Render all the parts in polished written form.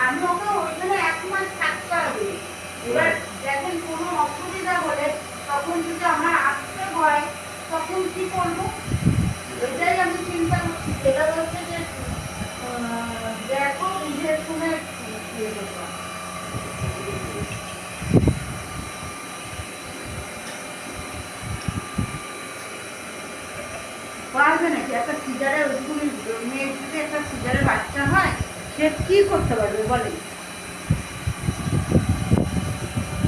আমি ওকে ওইখানে 1 মাস থাকতে হবে। এবার দেখেন কোনো অসুবিধা হলে তখন যদি আমার আসতে হয় তখন কি করবো, এটাই আমি চিন্তা করছি। যেটা বলছে যে দেখো বুঝে শুনে পারবে নাকি? একটা সিজারের ওইগুলি মেয়ের যদি একটা সিজারের বাচ্চা হয় সে কি করতে পারবে বলে?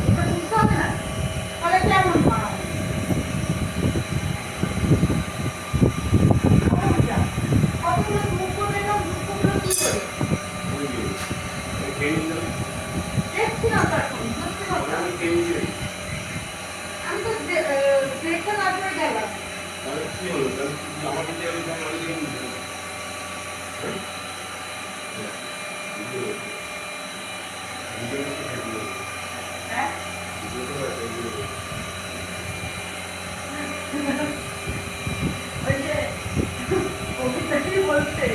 এটা বুঝতে হবে না, তাহলে কেমন মারা কতগুলো মুখ পেলাম, দুঃখগুলো কি করে দেখছি না তো এখন, সত্যি কথা। আমি তো দেখে তারপরে গেলাম। হ্যাঁ ওই যে কবিতাটি বলছে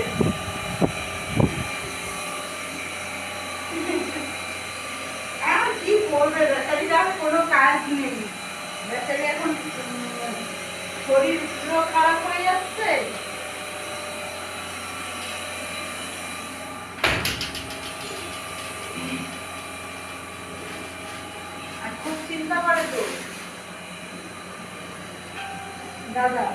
আর কি করবে বেচারির, আর কোনো কাজ নেই বেচারি এখন, শরীরও খারাপ হয়ে যাচ্ছে। আর খুব চিন্তা করে তো দাদা।